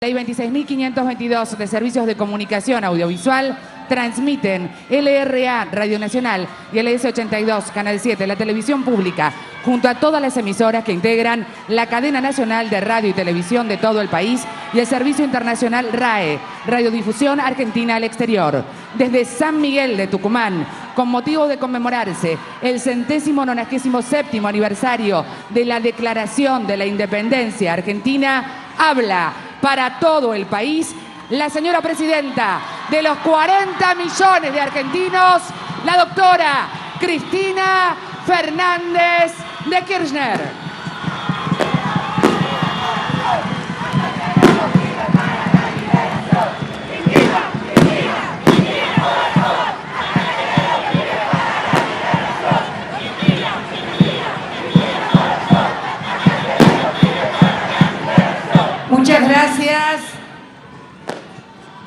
Ley 26.522 de Servicios de Comunicación Audiovisual transmiten LRA Radio Nacional y LS82 Canal 7, la televisión pública, junto a todas las emisoras que integran la cadena nacional de radio y televisión de todo el país y el servicio internacional RAE, Radiodifusión Argentina al Exterior. Desde San Miguel de Tucumán, con motivo de conmemorarse el 197º aniversario de la Declaración de la Independencia Argentina, habla para todo el país la señora presidenta de los 40 millones de argentinos, la doctora Cristina Fernández de Kirchner. Muchas gracias.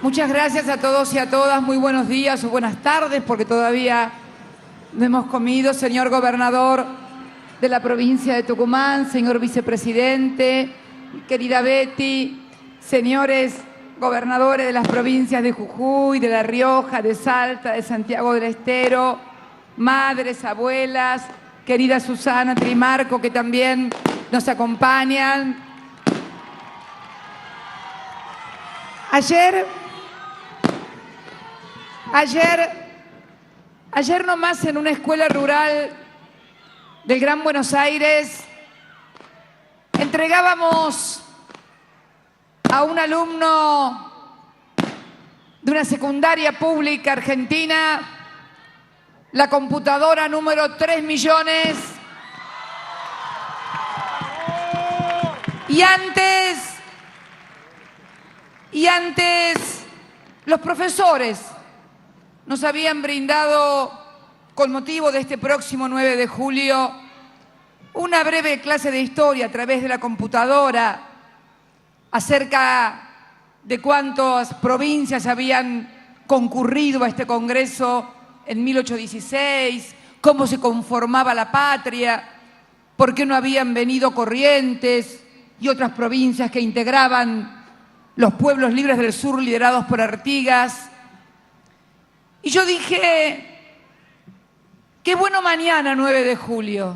Muchas gracias a todos y a todas. Muy buenos días o buenas tardes, porque todavía no hemos comido. Señor gobernador de la provincia de Tucumán, señor vicepresidente, querida Betty, señores gobernadores de las provincias de Jujuy, de La Rioja, de Salta, de Santiago del Estero, madres, abuelas, querida Susana Trimarco, que también nos acompañan. Ayer nomás en una escuela rural del Gran Buenos Aires entregábamos a un alumno de una secundaria pública argentina la computadora número 3 millones y antes los profesores nos habían brindado, con motivo de este próximo 9 de julio, una breve clase de historia a través de la computadora acerca de cuántas provincias habían concurrido a este congreso en 1816, cómo se conformaba la patria, por qué no habían venido Corrientes y otras provincias que integraban los pueblos libres del sur liderados por Artigas. Y yo dije, qué bueno mañana 9 de julio,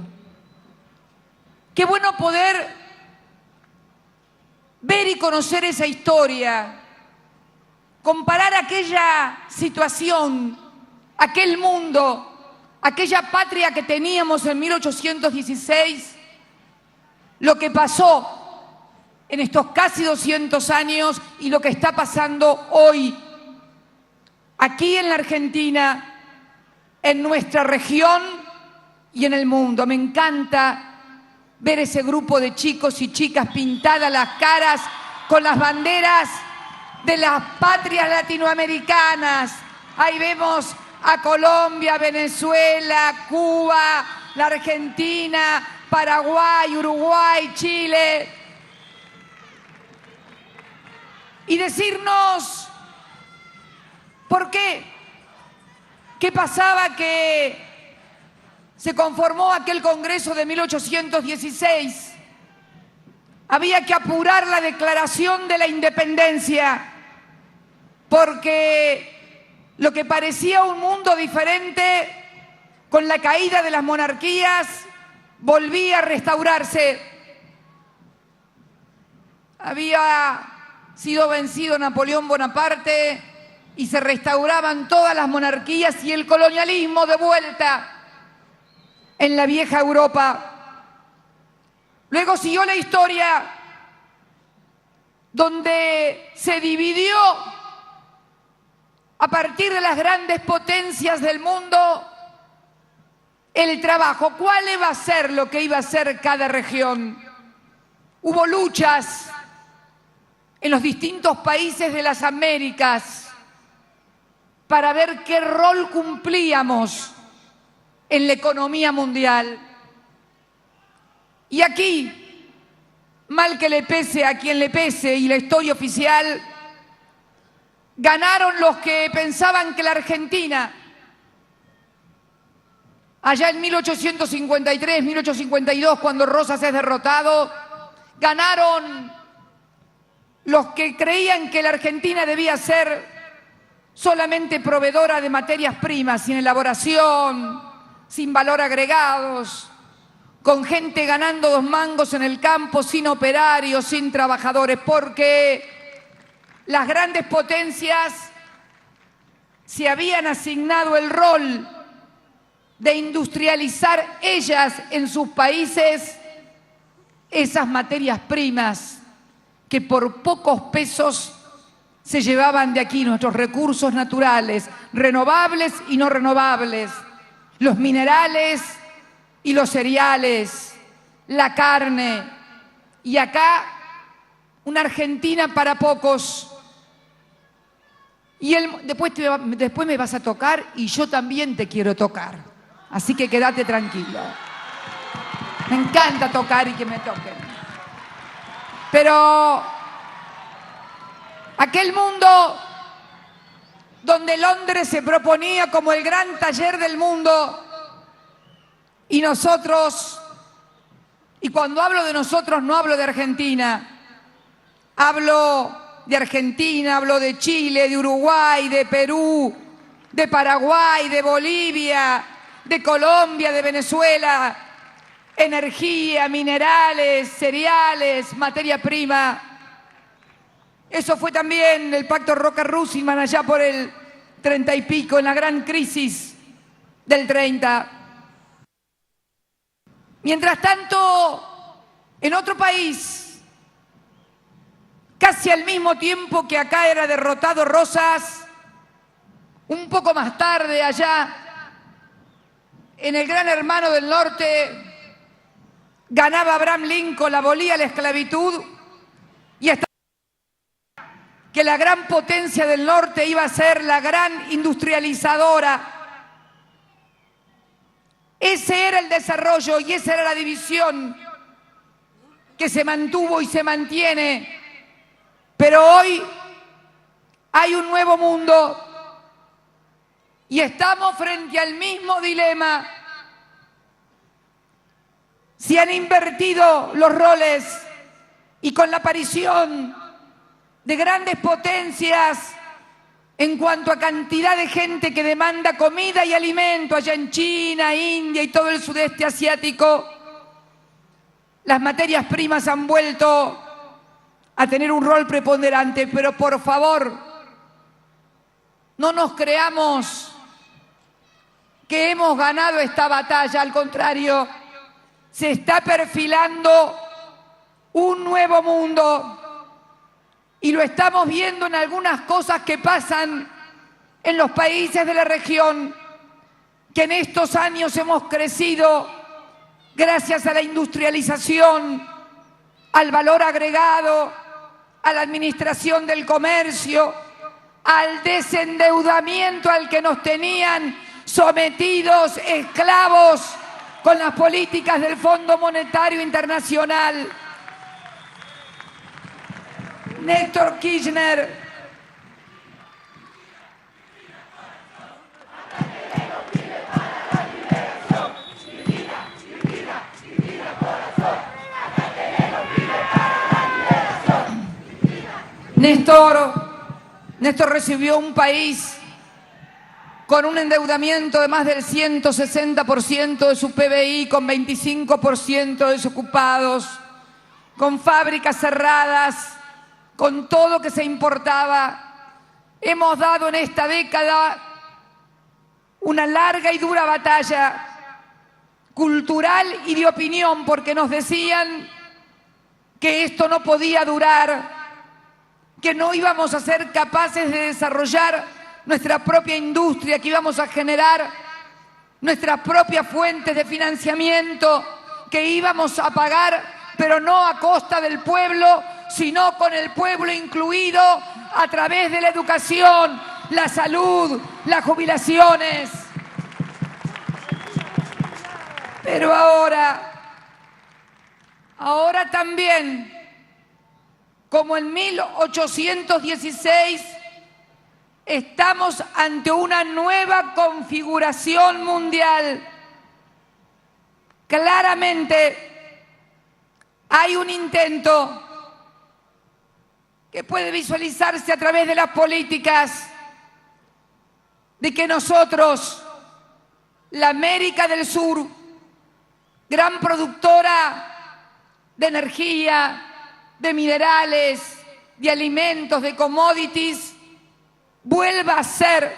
qué bueno poder ver y conocer esa historia, comparar aquella situación, aquel mundo, aquella patria que teníamos en 1816, lo que pasó en estos casi 200 años y lo que está pasando hoy, aquí en la Argentina, en nuestra región y en el mundo. Me encanta ver ese grupo de chicos y chicas pintadas las caras con las banderas de las patrias latinoamericanas. Ahí vemos a Colombia, Venezuela, Cuba, la Argentina, Paraguay, Uruguay, Chile. Y decirnos por qué. ¿Qué pasaba que se conformó aquel Congreso de 1816? Había que apurar la declaración de la independencia, porque lo que parecía un mundo diferente con la caída de las monarquías volvía a restaurarse. Había sido vencido Napoleón Bonaparte y se restauraban todas las monarquías y el colonialismo de vuelta en la vieja Europa. Luego siguió la historia donde se dividió a partir de las grandes potencias del mundo el trabajo. ¿Cuál iba a ser lo que iba a ser cada región? Hubo luchas en los distintos países de las Américas para ver qué rol cumplíamos en la economía mundial. Y aquí, mal que le pese a quien le pese, y la historia oficial, ganaron los que pensaban que la Argentina, allá en 1853, 1852, cuando Rosas es derrotado, ganaron los que creían que la Argentina debía ser solamente proveedora de materias primas, sin elaboración, sin valor agregados, con gente ganando 2 mangos en el campo, sin operarios, sin trabajadores, porque las grandes potencias se habían asignado el rol de industrializar ellas en sus países esas materias primas que por pocos pesos se llevaban de aquí, nuestros recursos naturales, renovables y no renovables, los minerales y los cereales, la carne, y acá una Argentina para pocos. Y después me vas a tocar y yo también te quiero tocar, así que quédate tranquilo. Me encanta tocar y que me toquen. Pero aquel mundo donde Londres se proponía como el gran taller del mundo y nosotros, y cuando hablo de nosotros no hablo de Argentina, hablo de Argentina, hablo de Chile, de Uruguay, de Perú, de Paraguay, de Bolivia, de Colombia, de Venezuela, energía, minerales, cereales, materia prima. Eso fue también el pacto Roca-Russellman allá por el 30 y pico, en la gran crisis del 30. Mientras tanto, en otro país, casi al mismo tiempo que acá era derrotado Rosas, un poco más tarde allá, en el Gran Hermano del Norte, ganaba Abraham Lincoln, abolía la esclavitud y hasta que la gran potencia del norte iba a ser la gran industrializadora. Ese era el desarrollo y esa era la división que se mantuvo y se mantiene. Pero hoy hay un nuevo mundo y estamos frente al mismo dilema. Se han invertido los roles y con la aparición de grandes potencias en cuanto a cantidad de gente que demanda comida y alimento allá en China, India y todo el sudeste asiático, las materias primas han vuelto a tener un rol preponderante. Pero por favor, no nos creamos que hemos ganado esta batalla, al contrario, se está perfilando un nuevo mundo y lo estamos viendo en algunas cosas que pasan en los países de la región, que en estos años hemos crecido gracias a la industrialización, al valor agregado, a la administración del comercio, al desendeudamiento al que nos tenían sometidos, esclavos, con las políticas del Fondo Monetario Internacional. Néstor Kirchner Néstor recibió un país con un endeudamiento de más del 160% de su PBI, con 25% de desocupados, con fábricas cerradas, con todo que se importaba. Hemos dado en esta década una larga y dura batalla cultural y de opinión, porque nos decían que esto no podía durar, que no íbamos a ser capaces de desarrollar nuestra propia industria, que íbamos a generar nuestras propias fuentes de financiamiento, que íbamos a pagar, pero no a costa del pueblo, sino con el pueblo incluido a través de la educación, la salud, las jubilaciones. Pero ahora también, como en 1816, estamos ante una nueva configuración mundial. Claramente hay un intento que puede visualizarse a través de las políticas de que nosotros, la América del Sur, gran productora de energía, de minerales, de alimentos, de commodities, vuelva a ser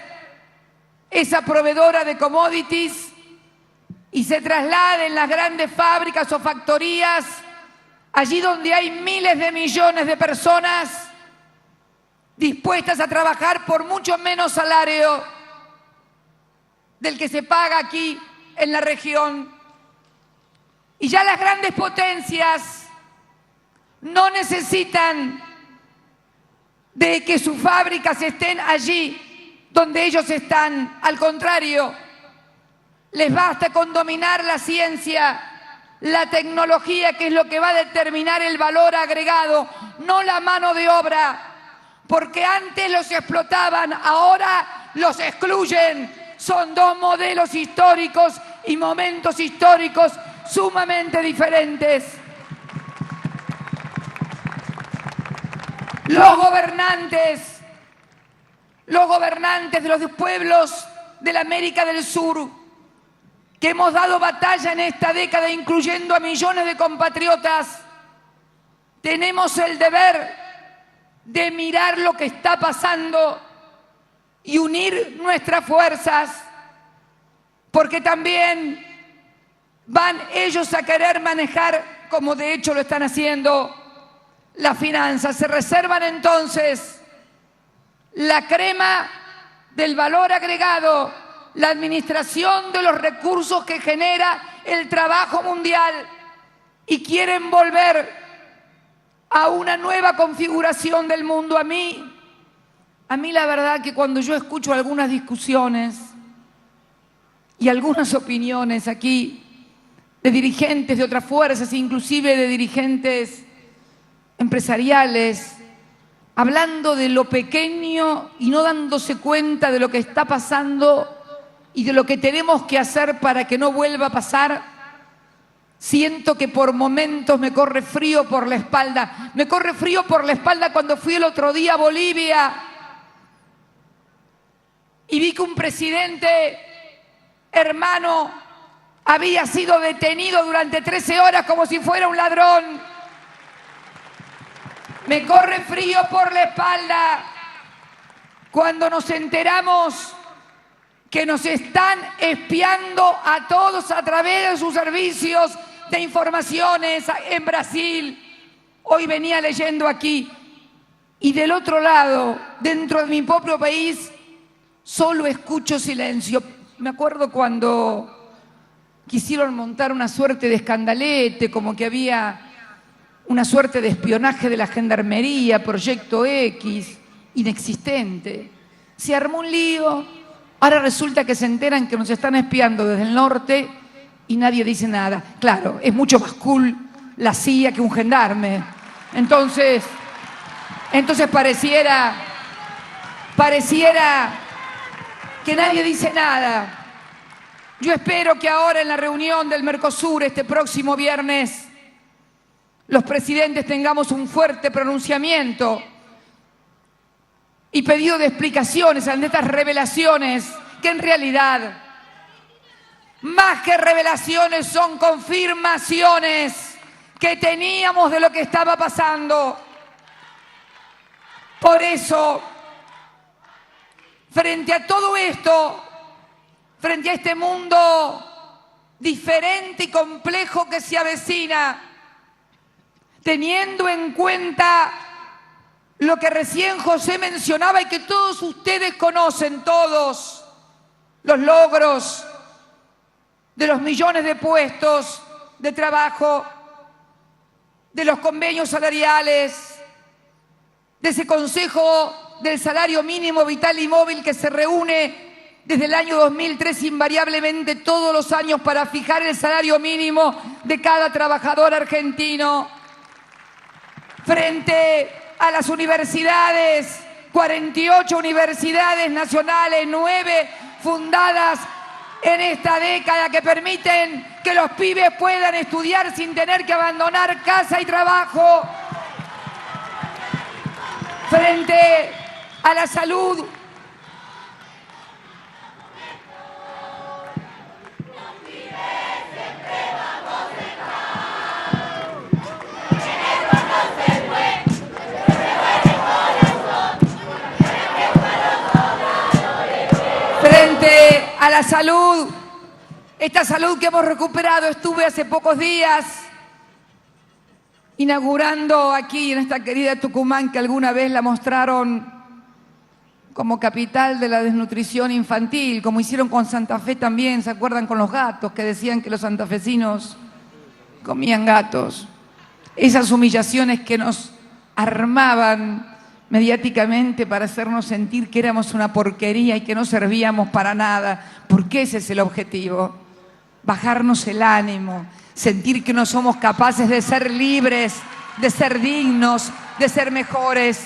esa proveedora de commodities y se traslade en las grandes fábricas o factorías, allí donde hay miles de millones de personas dispuestas a trabajar por mucho menos salario del que se paga aquí en la región. Y ya las grandes potencias no necesitan de que sus fábricas estén allí donde ellos están. Al contrario, les basta con dominar la ciencia, la tecnología, que es lo que va a determinar el valor agregado, no la mano de obra, porque antes los explotaban, ahora los excluyen. Son dos modelos históricos y momentos históricos sumamente diferentes. Los gobernantes de los pueblos de la América del Sur, que hemos dado batalla en esta década, incluyendo a millones de compatriotas, tenemos el deber de mirar lo que está pasando y unir nuestras fuerzas, porque también van ellos a querer manejar, como de hecho lo están haciendo, las finanzas. Se reservan entonces la crema del valor agregado, la administración de los recursos que genera el trabajo mundial, y quieren volver a una nueva configuración del mundo. A mí la verdad que cuando yo escucho algunas discusiones y algunas opiniones aquí de dirigentes de otras fuerzas, inclusive de dirigentes empresariales, hablando de lo pequeño y no dándose cuenta de lo que está pasando y de lo que tenemos que hacer para que no vuelva a pasar, siento que por momentos me corre frío por la espalda. Me corre frío por la espalda cuando fui el otro día a Bolivia y vi que un presidente hermano había sido detenido durante 13 horas como si fuera un ladrón. Me corre frío por la espalda cuando nos enteramos que nos están espiando a todos a través de sus servicios de informaciones en Brasil. Hoy venía leyendo aquí, y del otro lado, dentro de mi propio país, solo escucho silencio. Me acuerdo cuando quisieron montar una suerte de escandalete, como que había una suerte de espionaje de la Gendarmería, Proyecto X, inexistente. Se armó un lío, ahora resulta que se enteran que nos están espiando desde el norte y nadie dice nada. Claro, es mucho más cool la CIA que un gendarme. Entonces pareciera que nadie dice nada. Yo espero que ahora en la reunión del Mercosur, este próximo viernes, los presidentes tengamos un fuerte pronunciamiento y pedido de explicaciones ante estas revelaciones, que en realidad, más que revelaciones, son confirmaciones que teníamos de lo que estaba pasando. Por eso, frente a todo esto, frente a este mundo diferente y complejo que se avecina, teniendo en cuenta lo que recién José mencionaba y que todos ustedes conocen, todos los logros de los millones de puestos de trabajo, de los convenios salariales, de ese Consejo del Salario Mínimo Vital y Móvil que se reúne desde el año 2003 invariablemente todos los años para fijar el salario mínimo de cada trabajador argentino. Frente a las universidades, 48 universidades nacionales, 9 fundadas en esta década, que permiten que los pibes puedan estudiar sin tener que abandonar casa y trabajo. frente a la salud. Frente a la salud, esta salud que hemos recuperado, estuve hace pocos días inaugurando aquí en esta querida Tucumán, que alguna vez la mostraron como capital de la desnutrición infantil, como hicieron con Santa Fe también, ¿se acuerdan? Con los gatos, que decían que los santafesinos comían gatos. Esas humillaciones que nos armaban mediáticamente para hacernos sentir que éramos una porquería y que no servíamos para nada, porque ese es el objetivo, bajarnos el ánimo, sentir que no somos capaces de ser libres, de ser dignos, de ser mejores.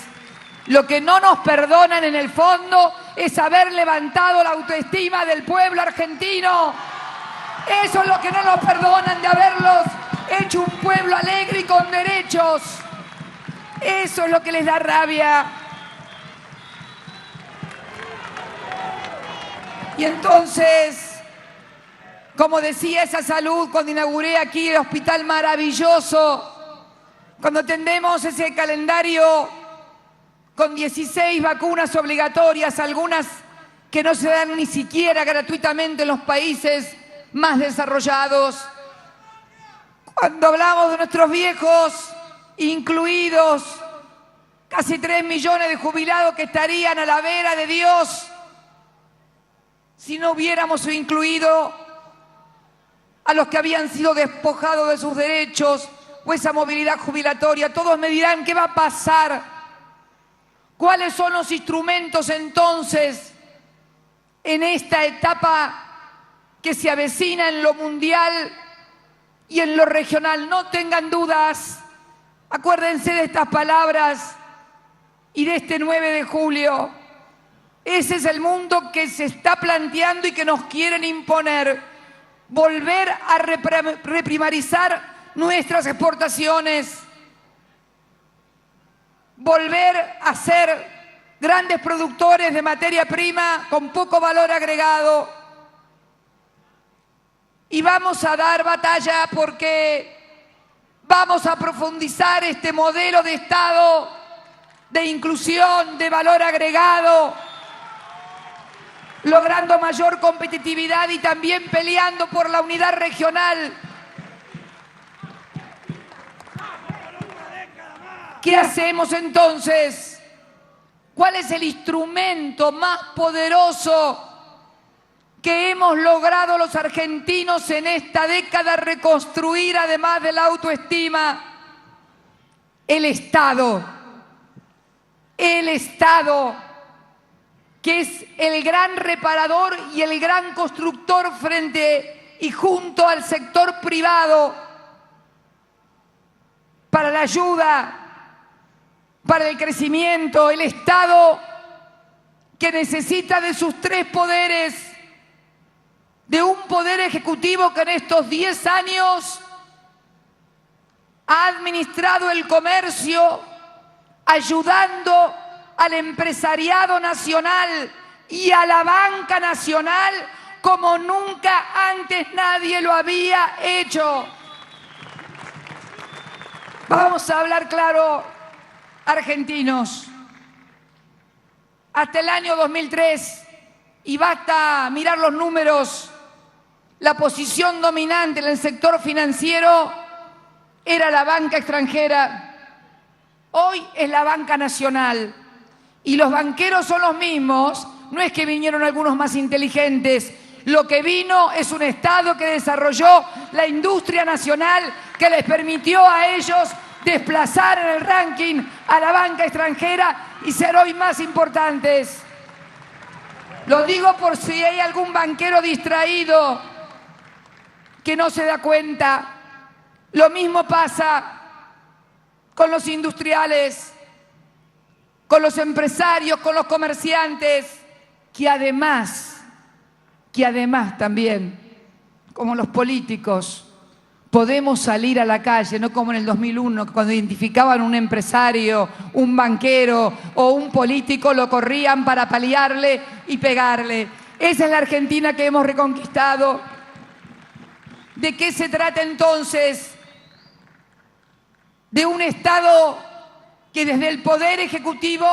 Lo que no nos perdonan en el fondo es haber levantado la autoestima del pueblo argentino. Eso es lo que no nos perdonan, de haberlos hecho un pueblo alegre y con derechos. Eso es lo que les da rabia. Y entonces, como decía esa salud cuando inauguré aquí el hospital maravilloso, cuando atendemos ese calendario con 16 vacunas obligatorias, algunas que no se dan ni siquiera gratuitamente en los países más desarrollados, cuando hablamos de nuestros viejos, incluidos casi 3 millones de jubilados que estarían a la vera de Dios si no hubiéramos incluido a los que habían sido despojados de sus derechos o esa movilidad jubilatoria. Todos me dirán, ¿qué va a pasar? ¿Cuáles son los instrumentos entonces en esta etapa que se avecina en lo mundial y en lo regional? No tengan dudas. Acuérdense de estas palabras y de este 9 de julio. Ese es el mundo que se está planteando y que nos quieren imponer. Volver a reprimarizar nuestras exportaciones. Volver a ser grandes productores de materia prima con poco valor agregado. Y vamos a dar batalla porque vamos a profundizar este modelo de Estado, de inclusión, de valor agregado, logrando mayor competitividad y también peleando por la unidad regional. ¿Qué hacemos entonces? ¿Cuál es el instrumento más poderoso que hemos logrado los argentinos en esta década reconstruir, además de la autoestima? El Estado. El Estado, que es el gran reparador y el gran constructor frente y junto al sector privado para la ayuda, para el crecimiento. El Estado que necesita de sus 3 poderes, de un poder ejecutivo que en estos 10 años ha administrado el comercio, ayudando al empresariado nacional y a la banca nacional como nunca antes nadie lo había hecho. Vamos a hablar claro, argentinos. Hasta el año 2003, y basta mirar los números, la posición dominante en el sector financiero era la banca extranjera. Hoy es la banca nacional. Y los banqueros son los mismos. No es que vinieron algunos más inteligentes. Lo que vino es un Estado que desarrolló la industria nacional, que les permitió a ellos desplazar en el ranking a la banca extranjera y ser hoy más importantes. Lo digo por si hay algún banquero distraído que no se da cuenta. Lo mismo pasa con los industriales, con los empresarios, con los comerciantes, que además también, como los políticos, podemos salir a la calle, no como en el 2001, cuando identificaban un empresario, un banquero o un político, lo corrían para paliarle y pegarle. Esa es la Argentina que hemos reconquistado. ¿De qué se trata entonces? De un Estado que desde el Poder Ejecutivo,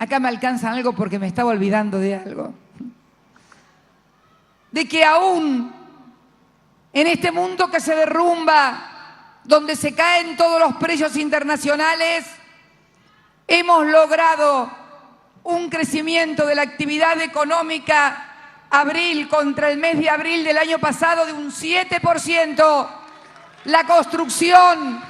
acá me alcanzan algo porque me estaba olvidando de algo, de que aún en este mundo que se derrumba, donde se caen todos los precios internacionales, hemos logrado un crecimiento de la actividad económica abril contra el mes de abril del año pasado de un 7%. La construcción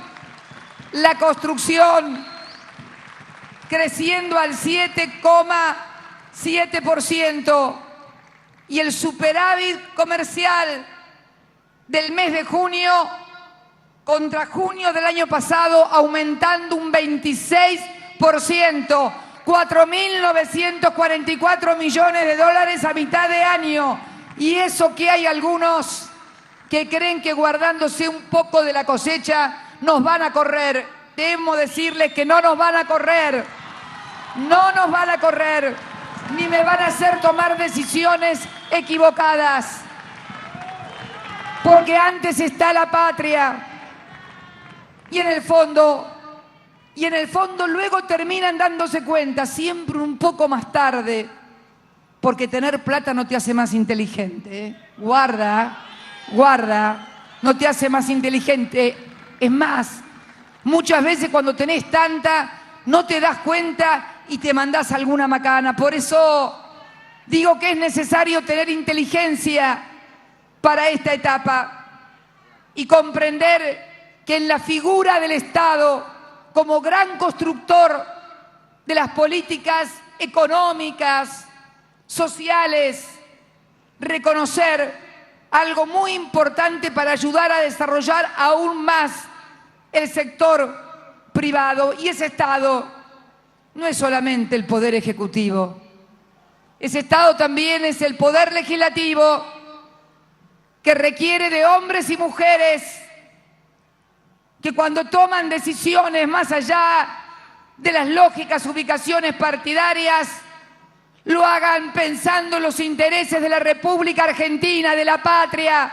creciendo al 7,7% y el superávit comercial del mes de junio contra junio del año pasado aumentando un 26%, 4.944 millones de dólares a mitad de año. Y eso que hay algunos que creen que guardándose un poco de la cosecha nos van a correr. Debemos decirles que no nos van a correr, no nos van a correr, ni me van a hacer tomar decisiones equivocadas. Porque antes está la patria y en el fondo luego terminan dándose cuenta, siempre un poco más tarde, porque tener plata no te hace más inteligente, ¿eh? Guarda, no te hace más inteligente. Es más, muchas veces cuando tenés tanta, no te das cuenta y te mandás alguna macana. Por eso digo que es necesario tener inteligencia para esta etapa y comprender que en la figura del Estado, como gran constructor de las políticas económicas, sociales, reconocer algo muy importante para ayudar a desarrollar aún más el sector privado. Y ese Estado no es solamente el Poder Ejecutivo, ese Estado también es el Poder Legislativo, que requiere de hombres y mujeres que cuando toman decisiones más allá de las lógicas ubicaciones partidarias, lo hagan pensando en los intereses de la República Argentina, de la patria,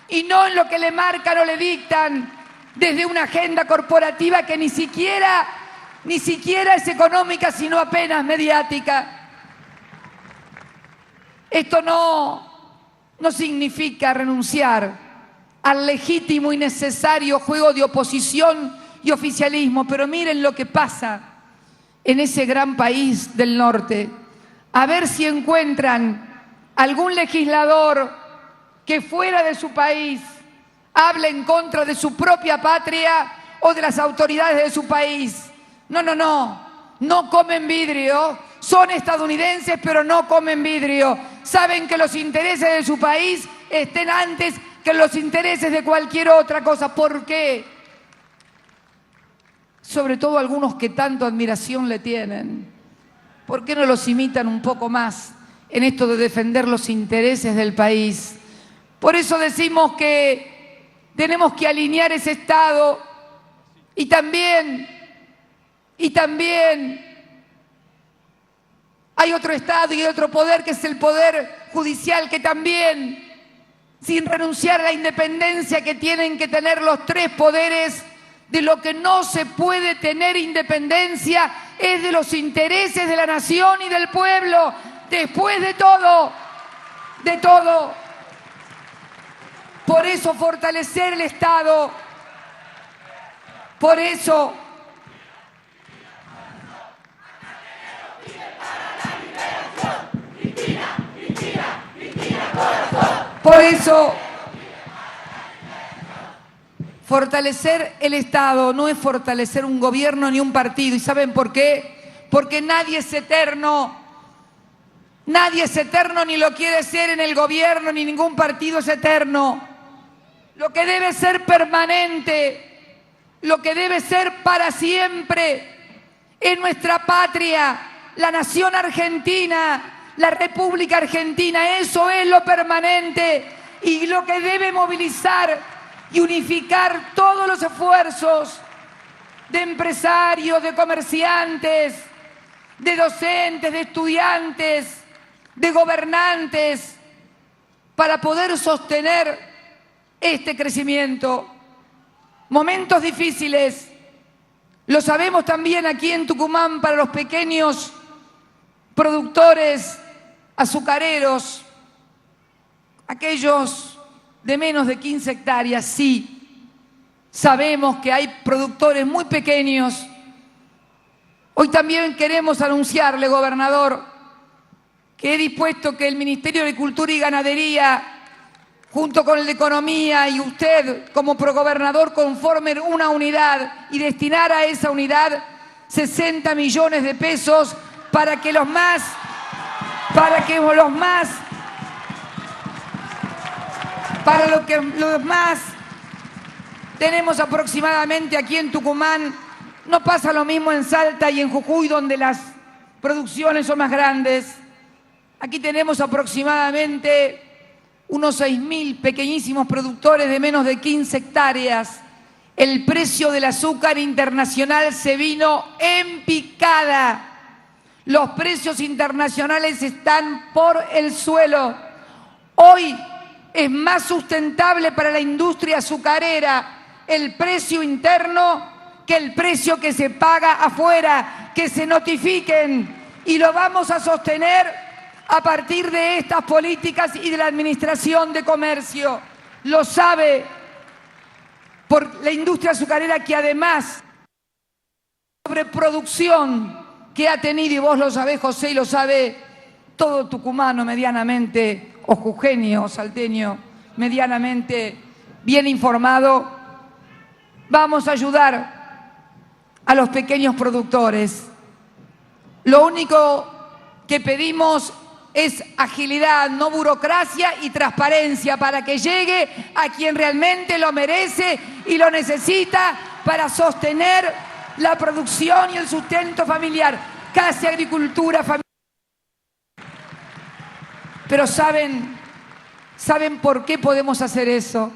y no en lo que le marcan o le dictan desde una agenda corporativa que ni siquiera es económica, sino apenas mediática. Esto no significa renunciar al legítimo y necesario juego de oposición y oficialismo, pero miren lo que pasa en ese gran país del norte. A ver si encuentran algún legislador que fuera de su país hable en contra de su propia patria o de las autoridades de su país. No comen vidrio, son estadounidenses pero no comen vidrio. Saben que los intereses de su país estén antes que los intereses de cualquier otra cosa. ¿Por qué? Sobre todo algunos que tanto admiración le tienen. ¿Por qué no los imitan un poco más en esto de defender los intereses del país? Por eso decimos que tenemos que alinear ese Estado y también hay otro Estado y hay otro poder que es el Poder Judicial, que también, sin renunciar a la independencia que tienen que tener los tres poderes, de lo que no se puede tener independencia es de los intereses de la nación y del pueblo. Después de todo. Por eso fortalecer el Estado, por eso fortalecer el Estado no es fortalecer un gobierno ni un partido. ¿Y saben por qué? Porque nadie es eterno. Nadie es eterno ni lo quiere ser en el gobierno, ni ningún partido es eterno. Lo que debe ser permanente, lo que debe ser para siempre, es nuestra patria, la nación argentina, la República Argentina. Eso es lo permanente y lo que debe movilizar y unificar todos los esfuerzos de empresarios, de comerciantes, de docentes, de estudiantes, de gobernantes, para poder sostener este crecimiento. Momentos difíciles, lo sabemos también aquí en Tucumán, para los pequeños productores azucareros, aquellos de menos de 15 hectáreas, sí. Sabemos que hay productores muy pequeños. Hoy también queremos anunciarle, gobernador, que he dispuesto que el Ministerio de Agricultura y Ganadería, junto con el de Economía y usted como progobernador, conformen una unidad y destinar a esa unidad 60 millones de pesos para que los más tenemos aproximadamente aquí en Tucumán. No pasa lo mismo en Salta y en Jujuy, donde las producciones son más grandes. Aquí tenemos aproximadamente unos 6.000 pequeñísimos productores de menos de 15 hectáreas. El precio del azúcar internacional se vino en picada. Los precios internacionales están por el suelo. Hoy es más sustentable para la industria azucarera el precio interno que el precio que se paga afuera. Que se notifiquen, y lo vamos a sostener a partir de estas políticas y de la Administración de Comercio. Lo sabe por la industria azucarera, que además sobreproducción que ha tenido, y vos lo sabés, José, y lo sabe todo tucumano medianamente, o jujeño, o salteño, medianamente bien informado. Vamos a ayudar a los pequeños productores. Lo único que pedimos es agilidad, no burocracia, y transparencia, para que llegue a quien realmente lo merece y lo necesita para sostener la producción y el sustento familiar. Casi agricultura familiar. Pero ¿saben por qué podemos hacer eso?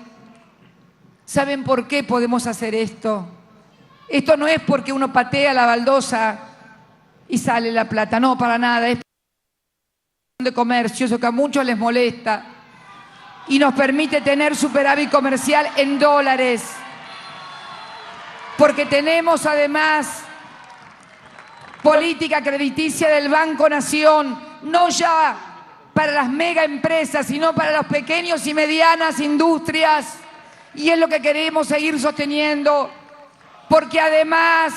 ¿Saben por qué podemos hacer esto? Esto no es porque uno patea la baldosa y sale la plata, no, para nada. Es de comercio, eso que a muchos les molesta, y nos permite tener superávit comercial en dólares, porque tenemos además política crediticia del Banco Nación, no ya para las mega empresas, sino para los pequeños y medianas industrias, y es lo que queremos seguir sosteniendo, porque además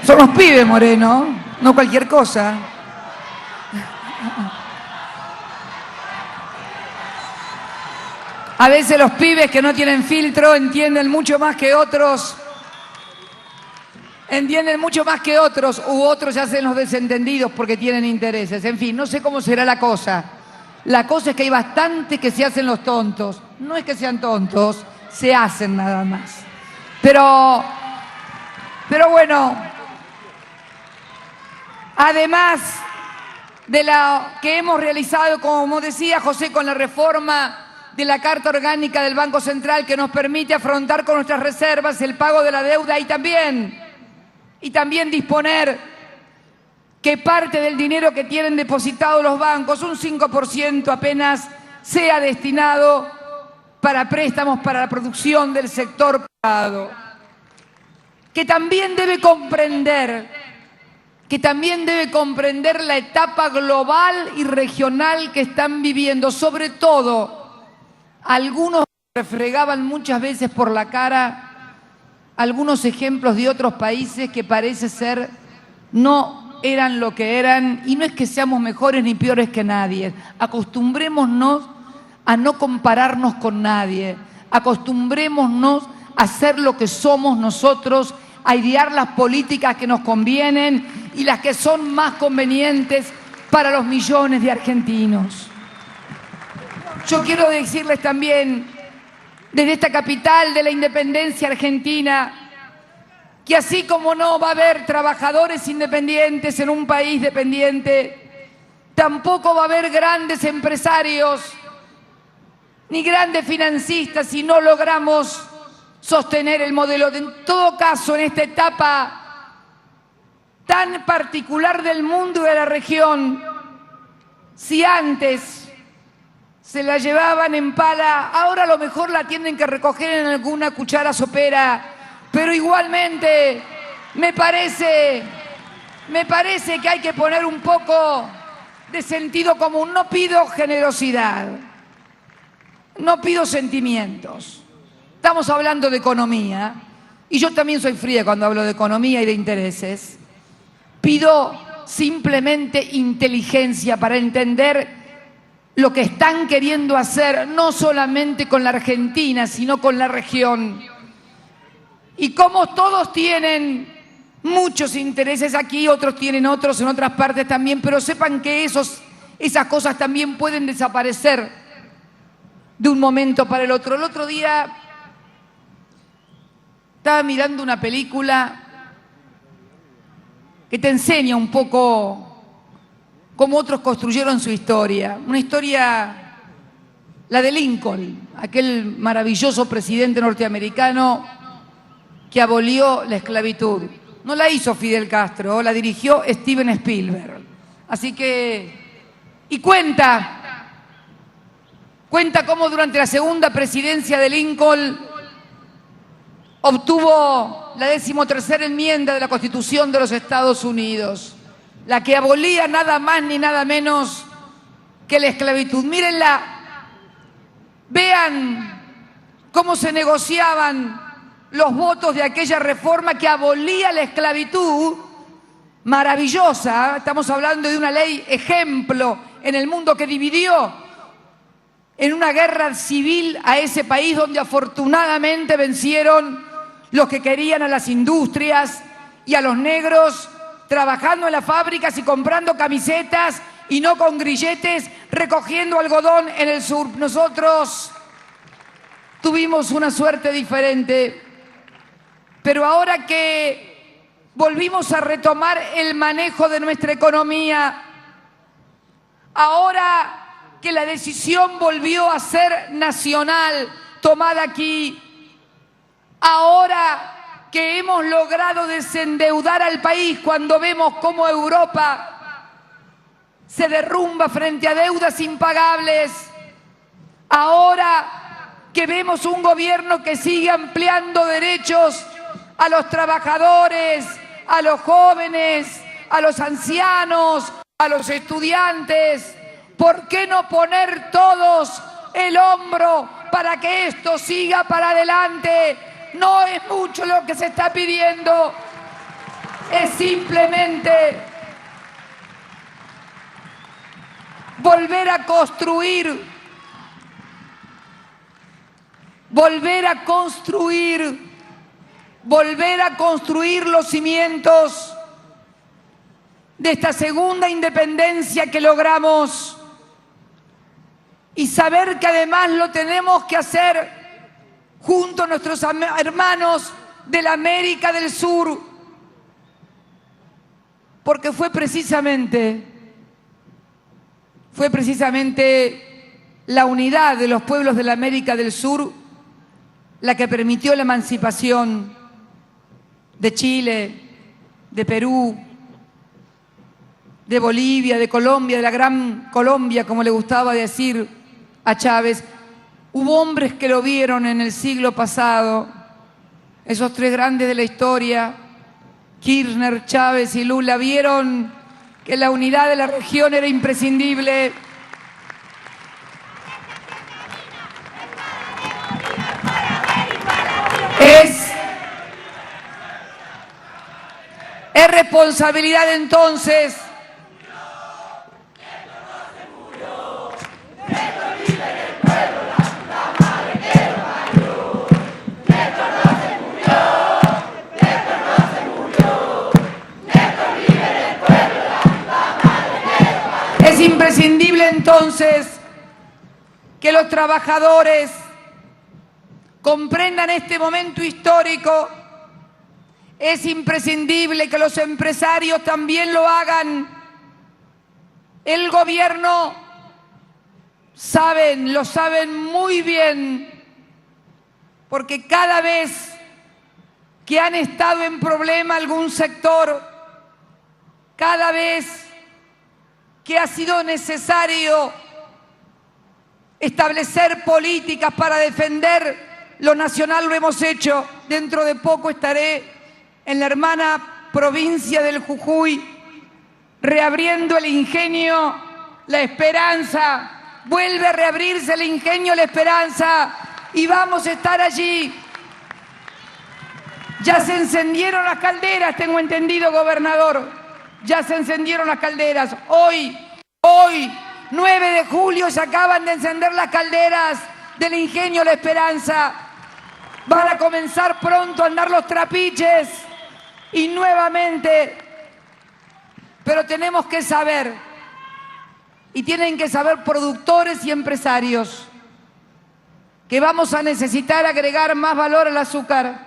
son los pibes, Moreno, no cualquier cosa. A veces los pibes que no tienen filtro entienden mucho más que otros. U otros se hacen los desentendidos porque tienen intereses. En fin, no sé cómo será la cosa. La cosa es que hay bastantes que se hacen los tontos. No es que sean tontos, se hacen nada más. Pero bueno, además de lo que hemos realizado, como decía José, con la reforma de la Carta Orgánica del Banco Central, que nos permite afrontar con nuestras reservas el pago de la deuda, y también disponer que parte del dinero que tienen depositado los bancos, un 5% apenas, sea destinado para préstamos para la producción del sector privado, que también debe comprender la etapa global y regional que están viviendo. Sobre todo, algunos refregaban muchas veces por la cara algunos ejemplos de otros países que parece ser no eran lo que eran, y no es que seamos mejores ni peores que nadie. Acostumbrémonos a no compararnos con nadie, acostumbrémonos a ser lo que somos nosotros, a idear las políticas que nos convienen y las que son más convenientes para los millones de argentinos. Yo quiero decirles también desde esta capital de la independencia argentina, que así como no va a haber trabajadores independientes en un país dependiente, tampoco va a haber grandes empresarios ni grandes financistas si no logramos sostener el modelo. En todo caso, en esta etapa tan particular del mundo y de la región, si antes se la llevaban en pala, ahora a lo mejor la tienen que recoger en alguna cuchara sopera, pero igualmente me parece que hay que poner un poco de sentido común. No pido generosidad, no pido sentimientos. Estamos hablando de economía, y yo también soy fría cuando hablo de economía y de intereses. Pido simplemente inteligencia para entender lo que están queriendo hacer, no solamente con la Argentina, sino con la región. Y como todos tienen muchos intereses aquí, otros tienen otros en otras partes también, pero sepan que esas cosas también pueden desaparecer de un momento para el otro. El otro día estaba mirando una película que te enseña un poco cómo otros construyeron su historia. Una historia, la de Lincoln, aquel maravilloso presidente norteamericano que abolió la esclavitud. No la hizo Fidel Castro, la dirigió Steven Spielberg. Así que, y cuenta cómo durante la segunda presidencia de Lincoln obtuvo la 13ª enmienda de la Constitución de los Estados Unidos, la que abolía nada más ni nada menos que la esclavitud. Mírenla, vean cómo se negociaban los votos de aquella reforma que abolía la esclavitud, maravillosa. Estamos hablando de una ley ejemplo en el mundo que dividió en una guerra civil a ese país donde afortunadamente vencieron los que querían a las industrias y a los negros trabajando en las fábricas y comprando camisetas y no con grilletes recogiendo algodón en el sur. Nosotros tuvimos una suerte diferente, pero ahora que volvimos a retomar el manejo de nuestra economía, ahora que la decisión volvió a ser nacional, tomada aquí, ahora que hemos logrado desendeudar al país cuando vemos cómo Europa se derrumba frente a deudas impagables, ahora que vemos un gobierno que sigue ampliando derechos a los trabajadores, a los jóvenes, a los ancianos, a los estudiantes, ¿por qué no poner todos el hombro para que esto siga para adelante? No es mucho lo que se está pidiendo, es simplemente volver a construir los cimientos de esta segunda independencia que logramos y saber que además lo tenemos que hacer junto a nuestros hermanos de la América del Sur, porque fue precisamente la unidad de los pueblos de la América del Sur la que permitió la emancipación de Chile, de Perú, de Bolivia, de Colombia, de la Gran Colombia, como le gustaba decir a Chávez. Hubo hombres que lo vieron en el siglo pasado, esos tres grandes de la historia, Kirchner, Chávez y Lula, vieron que la unidad de la región era imprescindible. Es responsabilidad entonces imprescindible entonces que los trabajadores comprendan este momento histórico. Es imprescindible que los empresarios también lo hagan. El gobierno lo saben muy bien, porque cada vez que han estado en problema algún sector, cada vez que ha sido necesario establecer políticas para defender lo nacional, lo hemos hecho. Dentro de poco estaré en la hermana provincia del Jujuy, reabriendo el ingenio La Esperanza. Vuelve a reabrirse el ingenio La Esperanza y vamos a estar allí. Ya se encendieron las calderas, tengo entendido, gobernador. Ya se encendieron las calderas. Hoy, 9 de julio, se acaban de encender las calderas del ingenio La Esperanza. Van a comenzar pronto a andar los trapiches y nuevamente. Pero tenemos que saber, y tienen que saber productores y empresarios, que vamos a necesitar agregar más valor al azúcar.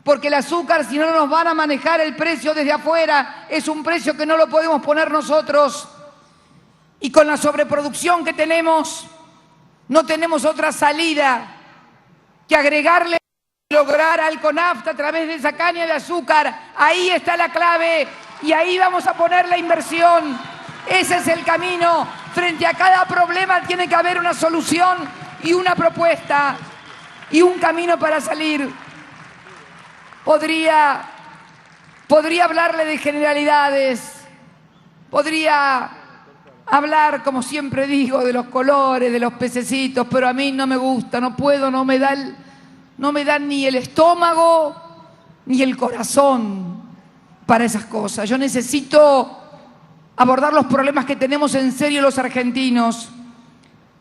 Porque el azúcar, si no nos van a manejar el precio desde afuera, es un precio que no lo podemos poner nosotros. Y con la sobreproducción que tenemos, no tenemos otra salida que agregarle y lograr Alconafta a través de esa caña de azúcar. Ahí está la clave y ahí vamos a poner la inversión. Ese es el camino. Frente a cada problema tiene que haber una solución y una propuesta y un camino para salir. Podría hablarle de generalidades, podría hablar, como siempre digo, de los colores, de los pececitos, pero a mí no me gusta, no puedo, no me da ni el estómago ni el corazón para esas cosas. Yo necesito abordar los problemas que tenemos en serio los argentinos.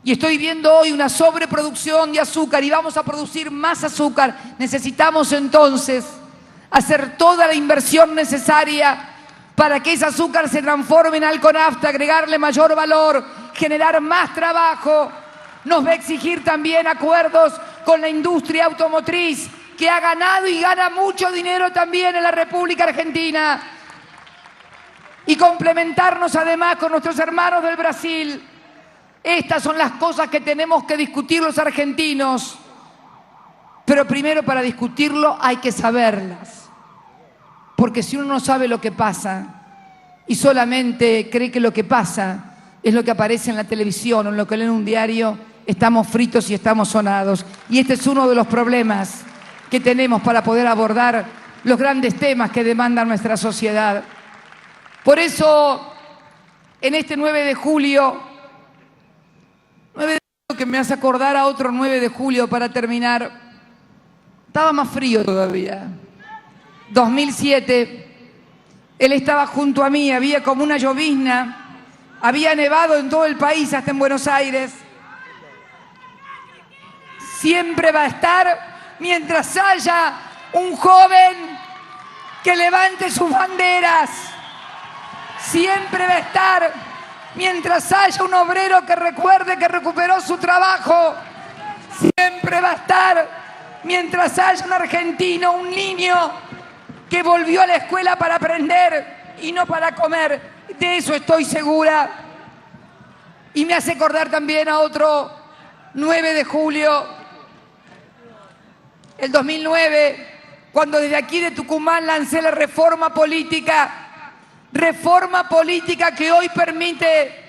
Y estoy viendo hoy una sobreproducción de azúcar y vamos a producir más azúcar. Necesitamos entonces hacer toda la inversión necesaria para que ese azúcar se transforme en Alconafta, agregarle mayor valor, generar más trabajo. Nos va a exigir también acuerdos con la industria automotriz, que ha ganado y gana mucho dinero también en la República Argentina. Y complementarnos además con nuestros hermanos del Brasil. Estas son las cosas que tenemos que discutir los argentinos. Pero primero, para discutirlo hay que saberlas. Porque si uno no sabe lo que pasa y solamente cree que lo que pasa es lo que aparece en la televisión o en lo que lee en un diario, estamos fritos y estamos sonados. Y este es uno de los problemas que tenemos para poder abordar los grandes temas que demandan nuestra sociedad. Por eso, en este 9 de julio, que me hace acordar a otro 9 de julio para terminar, estaba más frío todavía. 2007, él estaba junto a mí, había como una llovizna, había nevado en todo el país, hasta en Buenos Aires. Siempre va a estar mientras haya un joven que levante sus banderas. Siempre va a estar mientras haya un obrero que recuerde que recuperó su trabajo. Siempre va a estar mientras haya un argentino, un niño que volvió a la escuela para aprender y no para comer. De eso estoy segura. Y me hace acordar también a otro 9 de julio, el 2009, cuando desde aquí de Tucumán lancé la reforma política que hoy permite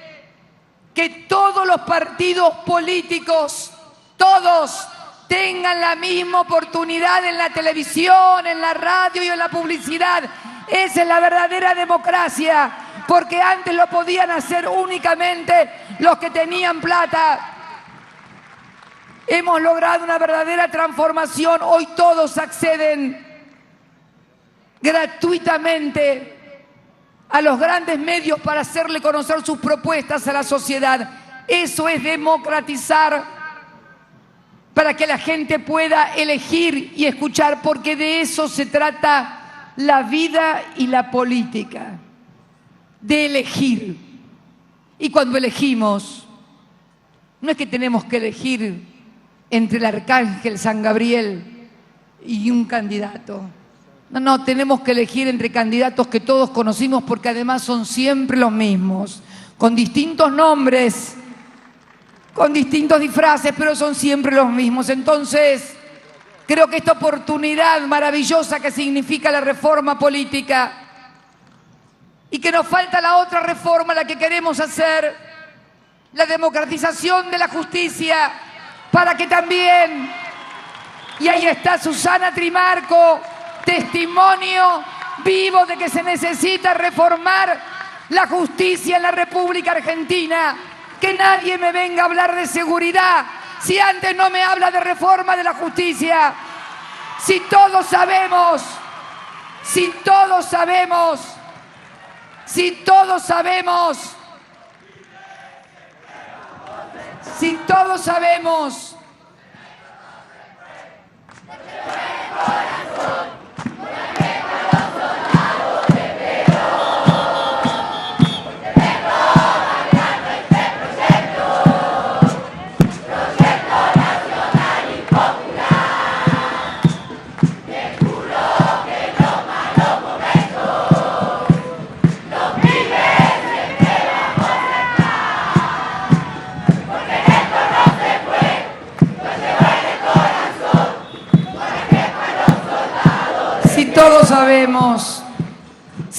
que todos los partidos políticos, todos, tengan la misma oportunidad en la televisión, en la radio y en la publicidad. Esa es la verdadera democracia, porque antes lo podían hacer únicamente los que tenían plata. Hemos logrado una verdadera transformación. Hoy todos acceden gratuitamente a los grandes medios para hacerle conocer sus propuestas a la sociedad. Eso es democratizar, para que la gente pueda elegir y escuchar, porque de eso se trata la vida y la política, de elegir. Y cuando elegimos, no es que tenemos que elegir entre el arcángel San Gabriel y un candidato. No, tenemos que elegir entre candidatos que todos conocimos porque además son siempre los mismos, con distintos nombres, con distintos disfraces, pero son siempre los mismos. Entonces, creo que esta oportunidad maravillosa que significa la reforma política y que nos falta la otra reforma, la que queremos hacer, la democratización de la justicia, para que también, y ahí está Susana Trimarco, testimonio vivo de que se necesita reformar la justicia en la República Argentina. Que nadie me venga a hablar de seguridad si antes no me habla de reforma de la justicia. Si todos sabemos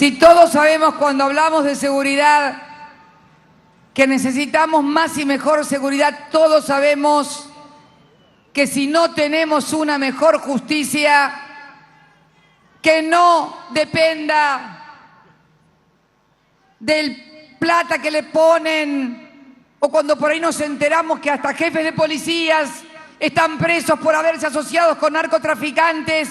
Si todos sabemos cuando hablamos de seguridad que necesitamos más y mejor seguridad, todos sabemos que si no tenemos una mejor justicia que no dependa del plata que le ponen, o cuando por ahí nos enteramos que hasta jefes de policías están presos por haberse asociado con narcotraficantes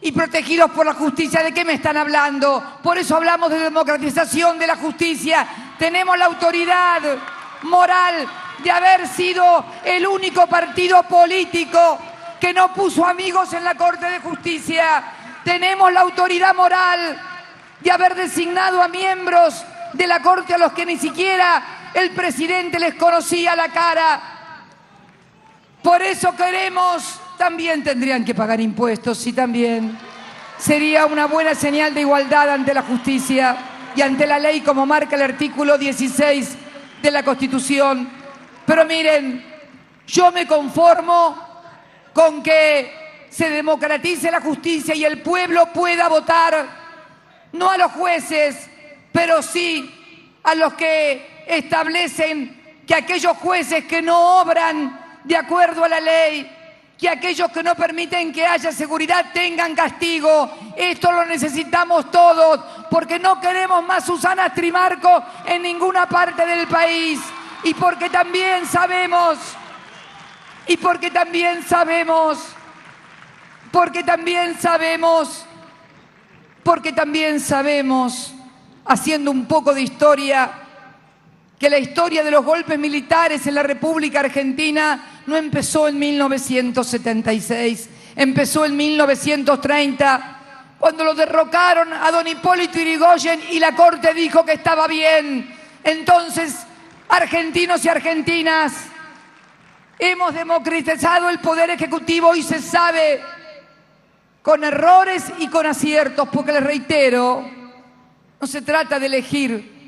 y protegidos por la justicia. ¿De qué me están hablando? Por eso hablamos de democratización de la justicia. Tenemos la autoridad moral de haber sido el único partido político que no puso amigos en la Corte de Justicia. Tenemos la autoridad moral de haber designado a miembros de la Corte a los que ni siquiera el presidente les conocía la cara. Por eso queremos... También tendrían que pagar impuestos, sí, también. Sería una buena señal de igualdad ante la justicia y ante la ley, como marca el artículo 16 de la Constitución. Pero miren, yo me conformo con que se democratice la justicia y el pueblo pueda votar, no a los jueces, pero sí a los que establecen que aquellos jueces que no obran de acuerdo a la ley, que aquellos que no permiten que haya seguridad tengan castigo. Esto lo necesitamos todos, porque no queremos más Susana Trimarco en ninguna parte del país. Y porque también sabemos, haciendo un poco de historia, que la historia de los golpes militares en la República Argentina no empezó en 1976, empezó en 1930, cuando lo derrocaron a don Hipólito Yrigoyen y la Corte dijo que estaba bien. Entonces, argentinos y argentinas, hemos democratizado el Poder Ejecutivo y se sabe, con errores y con aciertos, porque les reitero, no se trata de elegir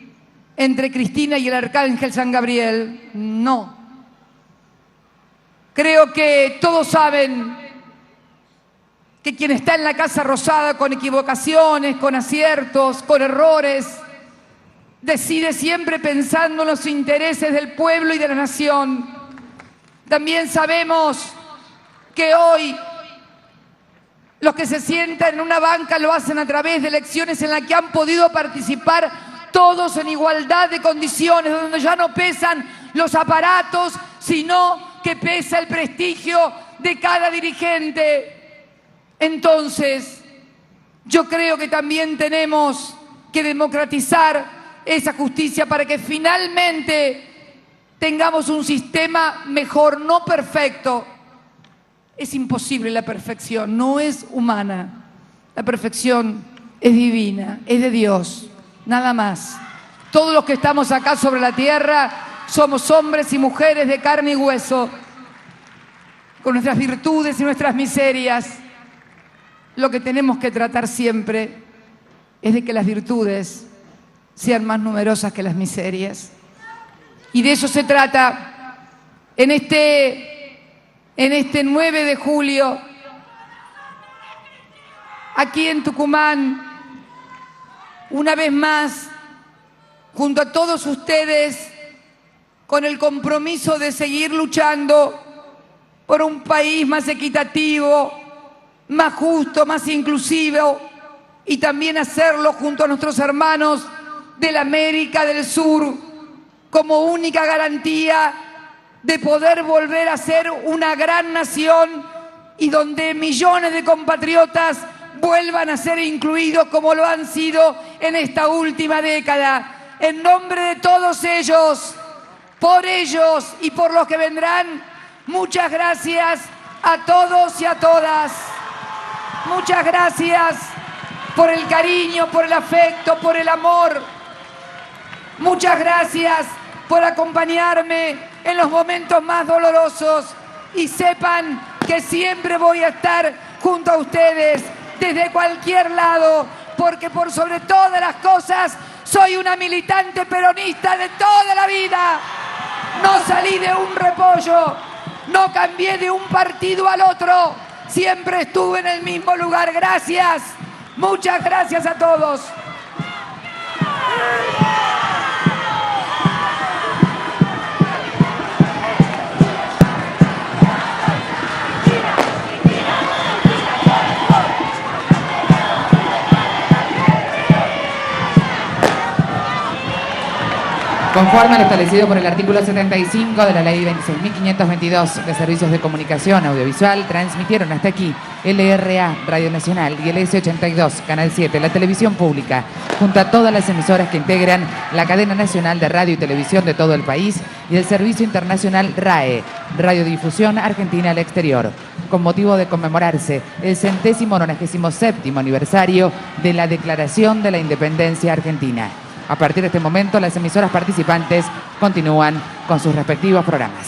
entre Cristina y el arcángel San Gabriel, no. Creo que todos saben que quien está en la Casa Rosada con equivocaciones, con aciertos, con errores, decide siempre pensando en los intereses del pueblo y de la nación. También sabemos que hoy los que se sientan en una banca lo hacen a través de elecciones en las que han podido participar todos en igualdad de condiciones, donde ya no pesan los aparatos, sino que pesa el prestigio de cada dirigente. Entonces, yo creo que también tenemos que democratizar esa justicia para que finalmente tengamos un sistema mejor, no perfecto. Es imposible la perfección, no es humana. La perfección es divina, es de Dios, nada más. Todos los que estamos acá sobre la tierra somos hombres y mujeres de carne y hueso, con nuestras virtudes y nuestras miserias, lo que tenemos que tratar siempre es de que las virtudes sean más numerosas que las miserias. Y de eso se trata en este 9 de julio, aquí en Tucumán, una vez más, junto a todos ustedes, con el compromiso de seguir luchando por un país más equitativo, más justo, más inclusivo, y también hacerlo junto a nuestros hermanos de la América del Sur, como única garantía de poder volver a ser una gran nación y donde millones de compatriotas vuelvan a ser incluidos como lo han sido en esta última década. En nombre de todos ellos, por ellos y por los que vendrán, muchas gracias a todos y a todas. Muchas gracias por el cariño, por el afecto, por el amor. Muchas gracias por acompañarme en los momentos más dolorosos y sepan que siempre voy a estar junto a ustedes desde cualquier lado, porque por sobre todas las cosas soy una militante peronista de toda la vida. No salí de un repollo, no cambié de un partido al otro, siempre estuve en el mismo lugar. Gracias, muchas gracias a todos. Conforme a lo establecido por el artículo 75 de la Ley 26.522 de Servicios de Comunicación Audiovisual, transmitieron hasta aquí LRA Radio Nacional y LS82 Canal 7, la televisión pública, junto a todas las emisoras que integran la cadena nacional de radio y televisión de todo el país y el servicio internacional RAE, Radiodifusión Argentina al Exterior, con motivo de conmemorarse el 197º aniversario de la Declaración de la Independencia Argentina. A partir de este momento, las emisoras participantes continúan con sus respectivos programas.